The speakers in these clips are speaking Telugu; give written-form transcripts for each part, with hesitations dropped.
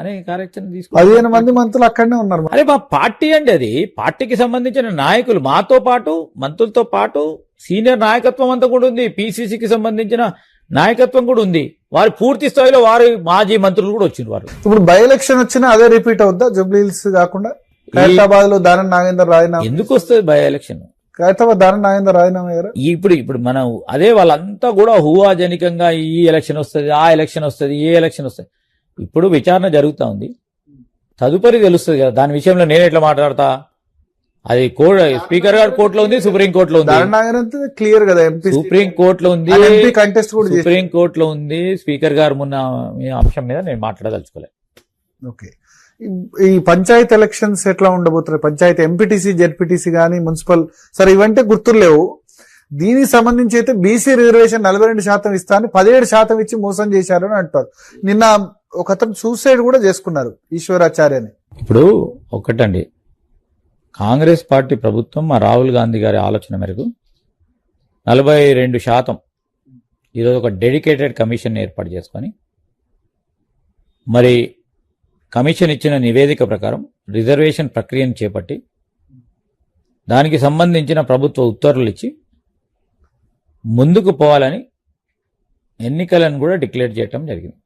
అనే కార్యాచరణ 15 మంది మంత్రులు అక్కడనే ఉన్నారు. అరే మా పార్టీ అండి, అది పార్టీకి సంబంధించిన నాయకులు, మాతో పాటు మంత్రులతో పాటు సీనియర్ నాయకత్వం అంతా కూడా ఉంది, పిసిసికి సంబంధించిన నాయకత్వం కూడా ఉంది, వారు పూర్తి స్థాయిలో వారి మాజీ మంత్రులు కూడా వచ్చింది. వారు ఇప్పుడు బై ఎలక్షన్ వచ్చినా అదే రిపీట్ అవుద్దా? జూబ్లీ హిల్స్ కాకుండా ఖైరతాబాద్ లో దానం నాగేందర్ రాజీనామా ఎందుకు వస్తుంది బై ఎలక్షన్? ఖైరతాబాద్ దానం నాగేందర్ రాజీనామా అయ్యారా? ఇప్పుడు మనం అదే వాళ్ళంతా కూడా ఊహాజనికంగా ఈ ఎలక్షన్ వస్తుంది, ఆ ఎలక్షన్ వస్తుంది, ఏ ఎలక్షన్ వస్తుంది. ఇప్పుడు విచారణ జరుగుతూ ఉంది, తదుపరి తెలుస్తుంది కదా. దాని విషయంలో నేను ఎట్లా మాట్లాడతా? అది స్పీకర్ గారు కోర్టులో ఉంది, సుప్రీం కోర్టులో ఉంది, క్లియర్ కదా. సుప్రీం కోర్టులో ఉంది, సుప్రీం కోర్టులో ఉంది. స్పీకర్ గారు మొన్న అంశం మీద నేను మాట్లాడదలుచుకోలేదు. ఓకే, ఈ పంచాయత్ ఎలక్షన్స్ ఎట్లా ఉండబోతున్నాయి? పంచాయతీ ఎంపీటీసీ, జెడ్పీటీసీ గానీ మున్సిపల్, సరే ఇవంటే గుర్తులేవు. దీనికి సంబంధించి అయితే బీసీ రిజర్వేషన్ 42% ఇస్తా అని 17% ఇచ్చి మోసం చేశారు అని అంటారు. నిన్న ఒక అతను సూసైడ్ కూడా చేసుకున్నారు, ఈశ్వరాచార్యని. ఇప్పుడు ఒకటండి, కాంగ్రెస్ పార్టీ ప్రభుత్వం మా రాహుల్ గాంధీ గారి ఆలోచన మేరకు 42% ఈరోజు ఒక డెడికేటెడ్ కమిషన్ ఏర్పాటు చేసుకొని, మరి కమిషన్ ఇచ్చిన నివేదిక ప్రకారం రిజర్వేషన్ ప్రక్రియను చేపట్టి దానికి సంబంధించిన ప్రభుత్వ ఉత్తర్వులు ఇచ్చి ముందుకు పోవాలని ఎన్నికలను కూడా డిక్లేర్ చేయటం జరిగింది.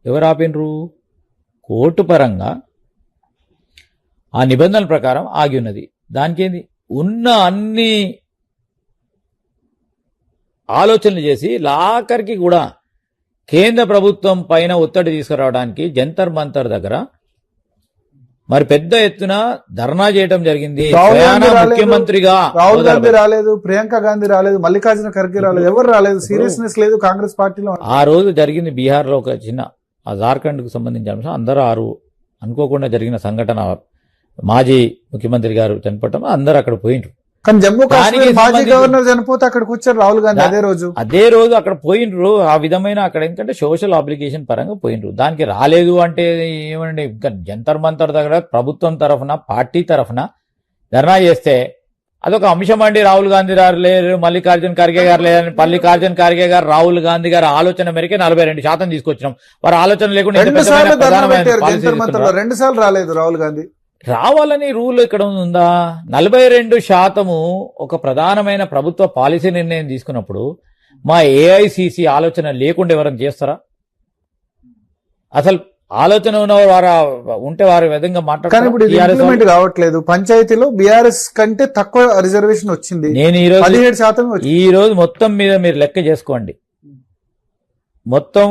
ఎవరు ఆపినరు? కోర్టు పరంగా ఆ నిబంధనల ప్రకారం ఆగి ఉన్నది. దానికి ఏంది, ఉన్న అన్ని ఆలోచనలు చేసి లాఖరికి కూడా కేంద్ర ప్రభుత్వం పైన ఒత్తిడి తీసుకురావడానికి జంతర్ మంతర్ దగ్గర మరి పెద్ద ఎత్తున ధర్నా చేయడం జరిగింది. ముఖ్యమంత్రిగా రాహుల్ గాంధీ రాలేదు, ప్రియాంక గాంధీ రాలేదు, మల్లికార్జున ఖర్గే రాలేదు, ఎవరు రాలేదు. సీరియస్నెస్ లేదు కాంగ్రెస్ పార్టీలో. ఆ రోజు జరిగింది బీహార్ లో ఒక చిన్న జార్ఖండ్ కు సంబంధించిన అంశం. అందరూ అనుకోకుండా జరిగిన సంఘటన, మాజీ ముఖ్యమంత్రి గారు చనిపోవటం, అందరూ అక్కడ పోయిండ్రు. కానీ జమ్మూ కాశ్మీర్ మాజీ గవర్నర్ చనిపోతే అక్కడికి వచ్చారు రాహుల్ గాంధీ అదే రోజు అక్కడ పోయిండ్రు. ఆ విధమైన అక్కడ ఏంటంటే సోషల్ అప్లికేషన్ పరంగా పోయిండ్రు. దానికి రాలేదు అంటే ఏమండి, ఇంకా జంతర్ మంతర్ దగ్గర ప్రభుత్వం తరఫున, పార్టీ తరఫున ధర్నా చేస్తే అదొక అంశం అండి. రాహుల్ గాంధీ గారు లేరు, మల్లికార్జున ఖర్గే గారు లేరని, మల్లికార్జున ఖర్గే గారు రాహుల్ గాంధీ గారి ఆలోచన మేరకే 42% తీసుకొచ్చినాం. వారి ఆలోచన లేకుండా 2 సార్లు రాలేదు రాహుల్ గాంధీ. రావాలని రూల్ ఇక్కడ ఉందా? 42% ఒక ప్రధానమైన ప్రభుత్వ పాలసీ నిర్ణయం తీసుకున్నప్పుడు మా ఏఐసిసి ఆలోచన లేకుండా ఎవరైనా చేస్తారా? అసలు ఆలోచన ఉంటే వారి విధంగా మాట్లాడుతున్నారు. కావట్లేదు. పంచాయతీలో బీఆర్ఎస్ కంటే తక్కువ రిజర్వేషన్ వచ్చింది. నేను ఈ రోజు మొత్తం మీద మీరు లెక్క చేసుకోండి, మొత్తం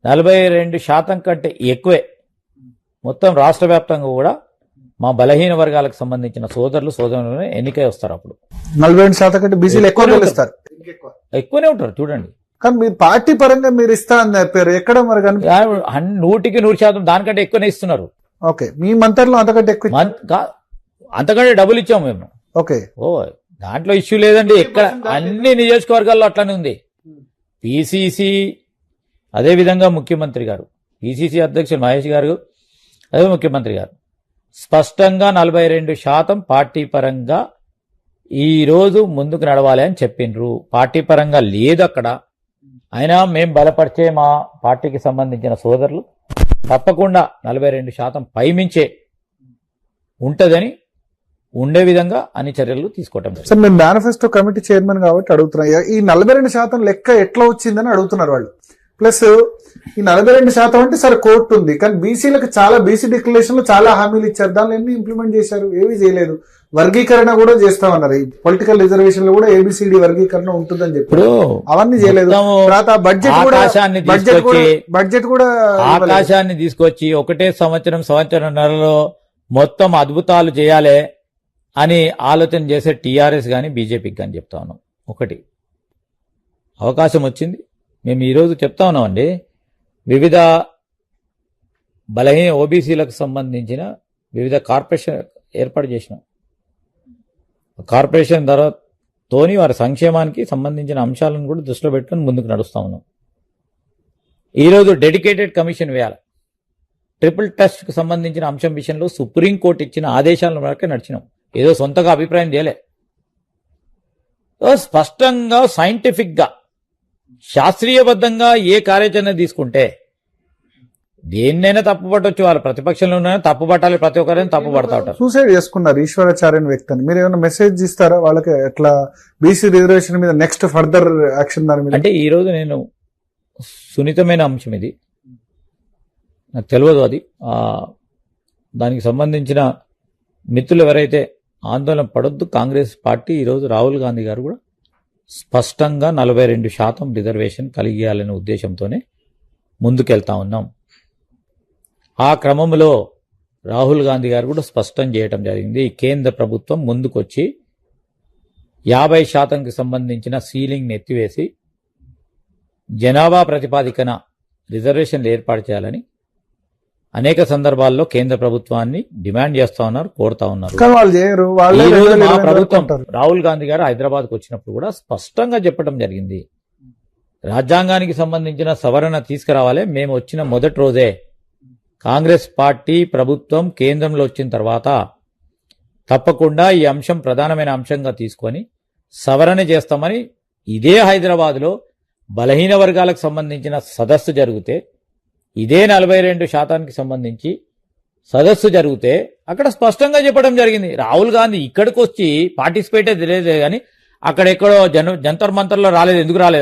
42% కంటే ఎక్కువే మొత్తం రాష్ట్ర వ్యాప్తంగా కూడా మా బలహీన వర్గాలకు సంబంధించిన సోదరులు ఎన్నికై వస్తారు. అప్పుడు 42% కంటే బీసీలు ఎక్కువనే ఉంటారు. చూడండి, కానీ మీ పార్టీ పరంగా మీరు ఇస్తా అని చెప్పారు, ఎక్కడ మరి 100% దానికంటే ఎక్కువనే ఇస్తున్నారు. ఓకే, మీ మంత్రులు అంతకంటే ఎక్కువ, అంతకంటే డబ్బులు ఇచ్చాము మేము. ఓకే, దాంట్లో ఇష్యూ లేదండి. ఎక్కడ అన్ని నియోజకవర్గాల్లో అట్లానే ఉంది. పిసిసి అదేవిధంగా ముఖ్యమంత్రి గారు, పిసిసి అధ్యక్షులు మహేష్ గారు, అదే ముఖ్యమంత్రి గారు స్పష్టంగా 42% పార్టీ పరంగా ఈ రోజు ముందుకు నడవాలి అని చెప్పిండ్రు. పార్టీ పరంగా లేదు అక్కడ. అయినా మేం బలపరిచే మా పార్టీకి సంబంధించిన సోదరులు తప్పకుండా 42% పైమించే ఉంటదని, ఉండే విధంగా అన్ని చర్యలు తీసుకోవటం. సార్, మేము మేనిఫెస్టో కమిటీ చైర్మన్ కాబట్టి అడుగుతున్నా, ఈ 42% లెక్క ఎట్లా వచ్చిందని అడుగుతున్నారు వాళ్ళు. ప్లస్ ఈ 42% అంటే సరే కోర్టు ఉంది, కానీ బీసీలకు చాలా బీసీ డిక్లరేషన్ లో చాలా హామీలు ఇచ్చారు, దాన్ని ఎన్ని ఇంప్లిమెంట్ చేశారు? ఏమీ చేయలేదు. వర్గీకరణ కూడా చేస్తామన్నారు, ఈ పొలిటికల్ రిజర్వేషన్ లో కూడా ఏబిసిడి వర్గీకరణ ఉంటుందని చెప్పి అవన్నీ చేయలేదు. తర్వాత బడ్జెట్ కూడా ఆకాశాన్ని తీసుకొచ్చి ఒకటే సంవత్సరంన్నరలో మొత్తం అద్భుతాలు చేయాలి అని ఆలోచన చేసే టీఆర్ఎస్ గాని బీజేపీకి కానీ చెప్తా ఉన్నాం. ఒకటి అవకాశం వచ్చింది, మేము ఈరోజు చెప్తా ఉన్నామండి, వివిధ బలహీన ఓబీసీలకు సంబంధించిన వివిధ కార్పొరేషన్ ఏర్పాటు చేసినాం. కార్పొరేషన్ తోని వారి సంక్షేమానికి సంబంధించిన అంశాలను కూడా దృష్టిలో పెట్టుకుని ముందుకు నడుస్తా ఉన్నాం. ఈరోజు డెడికేటెడ్ కమిషన్ వేయాలి. ట్రిపుల్ టెస్ట్ కు సంబంధించిన అంశం విషయంలో సుప్రీంకోర్టు ఇచ్చిన ఆదేశాల మేరకు నడిచినాం. ఏదో సొంతగా అభిప్రాయం చేయలే, స్పష్టంగా సైంటిఫిక్ గా శాస్త్రీయబద్ధంగా ఏ కార్యాచరణ తీసుకుంటే దేన్నైనా తప్పు పట్టవచ్చు, వాళ్ళు ప్రతిపక్షంలో ఉన్నా తప్పు పట్టాలి, ప్రతి ఒక్కరైనా తప్పు పడతా ఉంటారు. సూసైడ్ చేసుకున్నారు ఈశ్వరాచార్య వ్యక్తిని, మీరు ఏమైనా మెసేజ్ ఇస్తారా వాళ్ళకి? ఎట్లా బీసీ రిజర్వేషన్ మీద నెక్స్ట్ ఫర్దర్ యాక్షన్ దాని మీద? అంటే ఈ రోజు నేను సున్నితమైన అంశం ఇది, నాకు తెలియదు అది. దానికి సంబంధించిన మిత్రులు ఎవరైతే ఆందోళన పడొద్దు, కాంగ్రెస్ పార్టీ ఈరోజు రాహుల్ గాంధీ గారు కూడా స్పష్టంగా 42% రిజర్వేషన్ కలిగేయాలనే ఉద్దేశంతోనే ముందుకెళ్తా ఉన్నాం. ఆ క్రమంలో రాహుల్ గాంధీ గారు కూడా స్పష్టం చేయడం జరిగింది, కేంద్ర ప్రభుత్వం ముందుకొచ్చి 50%కి సంబంధించిన సీలింగ్ని ఎత్తివేసి జనాభా ప్రతిపాదికన రిజర్వేషన్లు ఏర్పాటు చేయాలని అనేక సందర్భాల్లో కేంద్ర ప్రభుత్వాన్ని డిమాండ్ చేస్తా ఉన్నారు, కోరుతా ఉన్నారు. ఈ రోజు మా ప్రభుత్వం రాహుల్ గాంధీ గారు హైదరాబాద్కు వచ్చినప్పుడు కూడా స్పష్టంగా చెప్పడం జరిగింది, రాజ్యాంగానికి సంబంధించిన సవరణ తీసుకురావాలి. మేము వచ్చిన మొదటి రోజే కాంగ్రెస్ పార్టీ ప్రభుత్వం కేంద్రంలో వచ్చిన తర్వాత తప్పకుండా ఈ అంశం ప్రధానమైన అంశంగా తీసుకొని సవరణ చేస్తామని ఇదే హైదరాబాద్లో బలహీన వర్గాలకు సంబంధించిన సదస్సు జరిగితే, ఇదే 42%కి సంబంధించి సదస్సు జరిగితే అక్కడ స్పష్టంగా చెప్పడం జరిగింది. రాహుల్ గాంధీ ఇక్కడికి వచ్చి పార్టిసిపేట్ తెలియదు కానీ అక్కడెక్కడో జంతర్ మంతర్లో రాలేదు. ఎందుకు రాలేదు?